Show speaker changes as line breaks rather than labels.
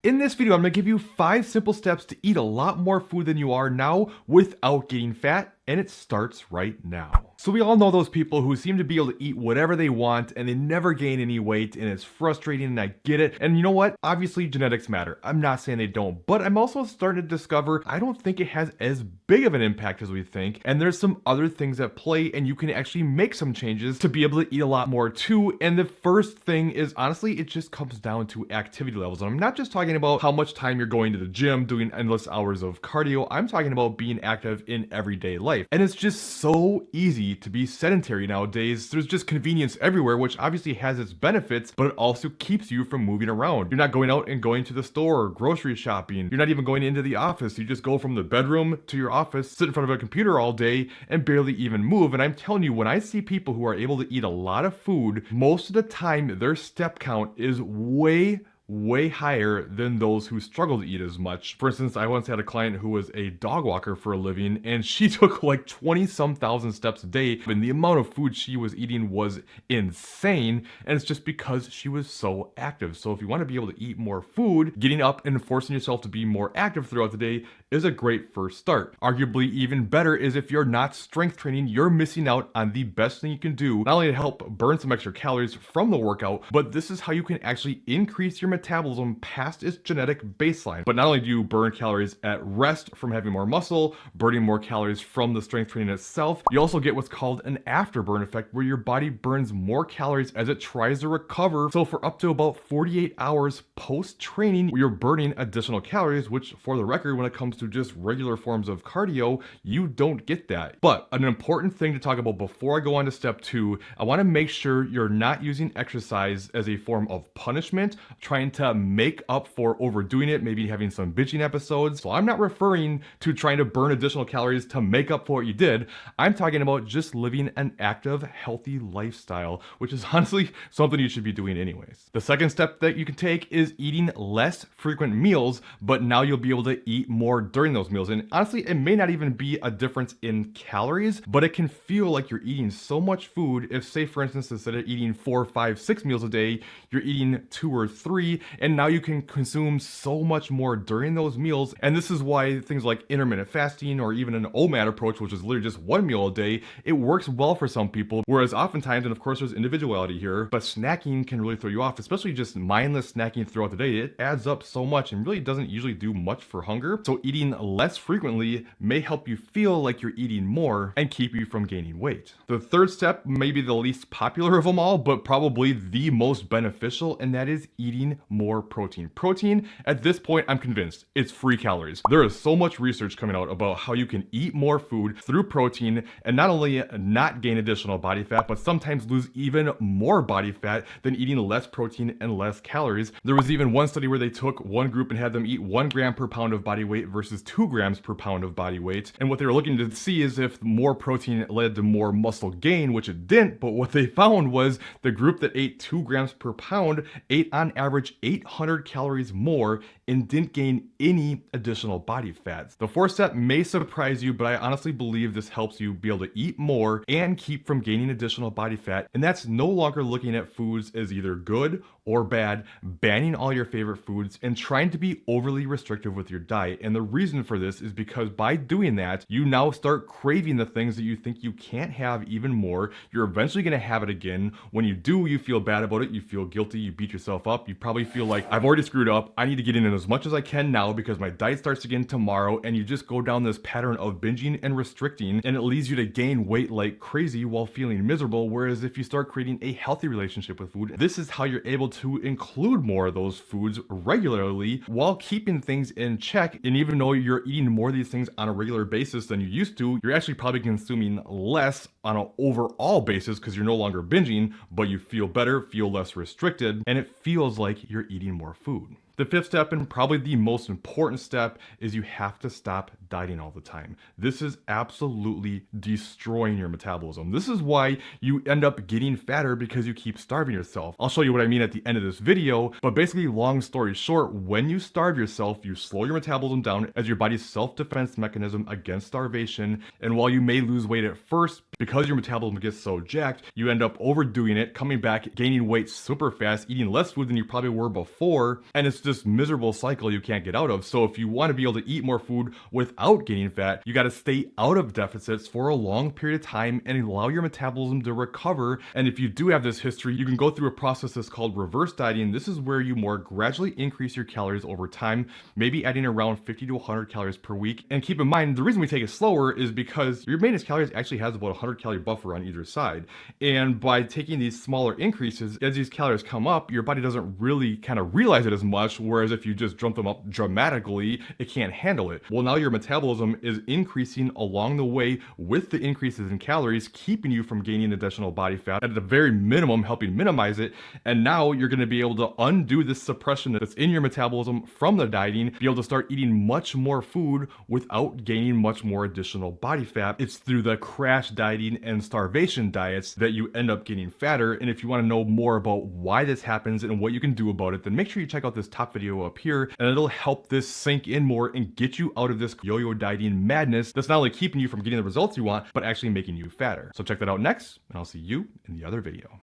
In this video, I'm going to give you 5 simple steps to eat a lot more food than you are now without getting fat, and it starts right now. So we all know those people who seem to be able to eat whatever they want and they never gain any weight, and it's frustrating, and I get it. And you know what? Obviously genetics matter. I'm not saying they don't, but I'm also starting to discover I don't think it has as big of an impact as we think, and there's some other things at play, and you can actually make some changes to be able to eat a lot more too. And the first thing is, honestly, it just comes down to activity levels. And I'm not just talking about how much time you're going to the gym doing endless hours of cardio. I'm talking about being active in everyday life. And it's just so easy to be sedentary nowadays. There's just convenience everywhere, which obviously has its benefits, but it also keeps you from moving around. You're not going out and going to the store or grocery shopping. You're not even going into the office. You just go from the bedroom to your office, sit in front of a computer all day, and barely even move. And I'm telling you, when I see people who are able to eat a lot of food, most of the time their step count is way higher than those who struggle to eat as much. For instance, I once had a client who was a dog walker for a living, and she took like 20-some thousand steps a day, and the amount of food she was eating was insane, and it's just because she was so active. So if you want to be able to eat more food, getting up and forcing yourself to be more active throughout the day is a great first start. Arguably even better is if you're not strength training, you're missing out on the best thing you can do, not only to help burn some extra calories from the workout, but this is how you can actually increase your metabolism past its genetic baseline. But not only do you burn calories at rest from having more muscle, burning more calories from the strength training itself, you also get what's called an afterburn effect, where your body burns more calories as it tries to recover. So for up to about 48 hours post-training, you're burning additional calories, which, for the record, when it comes to just regular forms of cardio, you don't get that. But an important thing to talk about before I go on to step 2, I want to make sure you're not using exercise as a form of punishment, trying to make up for overdoing it, maybe having some binging episodes. So I'm not referring to trying to burn additional calories to make up for what you did. I'm talking about just living an active, healthy lifestyle, which is honestly something you should be doing anyways. The second step that you can take is eating less frequent meals, but now you'll be able to eat more during those meals. And honestly, it may not even be a difference in calories, but it can feel like you're eating so much food if, say, for instance, instead of eating 4, 5, 6 meals a day, you're eating 2 or 3, and now you can consume so much more during those meals. And this is why things like intermittent fasting or even an OMAD approach, which is literally just 1 meal a day, it works well for some people. Whereas oftentimes, and of course there's individuality here, but snacking can really throw you off, especially just mindless snacking throughout the day. It adds up so much and really doesn't usually do much for hunger. So eating less frequently may help you feel like you're eating more and keep you from gaining weight. The third step may be the least popular of them all, but probably the most beneficial, and that is eating more protein. Protein, at this point, I'm convinced it's free calories. There is so much research coming out about how you can eat more food through protein and not only not gain additional body fat, but sometimes lose even more body fat than eating less protein and less calories. There was even one study where they took one group and had them eat 1 gram per pound of body weight versus 2 grams per pound of body weight. And what they were looking to see is if more protein led to more muscle gain, which it didn't, but what they found was the group that ate 2 grams per pound ate on average 800 calories more and didn't gain any additional body fats. The fourth step may surprise you, but I honestly believe this helps you be able to eat more and keep from gaining additional body fat. And that's no longer looking at foods as either good or bad, banning all your favorite foods, and trying to be overly restrictive with your diet. And the reason for this is because by doing that, you now start craving the things that you think you can't have even more. You're eventually going to have it again. When you do, you feel bad about it. You feel guilty. You beat yourself up. You probably feel like, I've already screwed up. I need to get in as much as I can now because my diet starts again tomorrow. And you just go down this pattern of binging and restricting, and it leads you to gain weight like crazy while feeling miserable. Whereas if you start creating a healthy relationship with food, this is how you're able to include more of those foods regularly while keeping things in check. And even though you're eating more of these things on a regular basis than you used to, you're actually probably consuming less on an overall basis because you're no longer binging, but you feel better, feel less restricted, and it feels like you're eating more food. The fifth step, and probably the most important step, is you have to stop dieting all the time. This is absolutely destroying your metabolism. This is why you end up getting fatter, because you keep starving yourself. I'll show you what I mean at the end of this video, but basically, long story short, when you starve yourself, you slow your metabolism down as your body's self-defense mechanism against starvation. And while you may lose weight at first, because your metabolism gets so jacked, you end up overdoing it, coming back, gaining weight super fast, eating less food than you probably were before, and it's this miserable cycle you can't get out of. So if you want to be able to eat more food without gaining fat, you got to stay out of deficits for a long period of time and allow your metabolism to recover. And if you do have this history, you can go through a process that's called reverse dieting. This is where you more gradually increase your calories over time, maybe adding around 50 to 100 calories per week. And keep in mind, the reason we take it slower is because your maintenance calories actually has about a 100 calorie buffer on either side. And by taking these smaller increases, as these calories come up, your body doesn't really kind of realize it as much. Whereas if you just jump them up dramatically, it can't handle it. Well, now your metabolism is increasing along the way with the increases in calories, keeping you from gaining additional body fat, at the very minimum helping minimize it. And now you're going to be able to undo this suppression that's in your metabolism from the dieting, be able to start eating much more food without gaining much more additional body fat. It's through the crash dieting and starvation diets that you end up getting fatter. And if you want to know more about why this happens and what you can do about it, then make sure you check out this top video up here, and it'll help this sink in more and get you out of this yo-yo dieting madness that's not only keeping you from getting the results you want, but actually making you fatter. So check that out next, and I'll see you in the other video.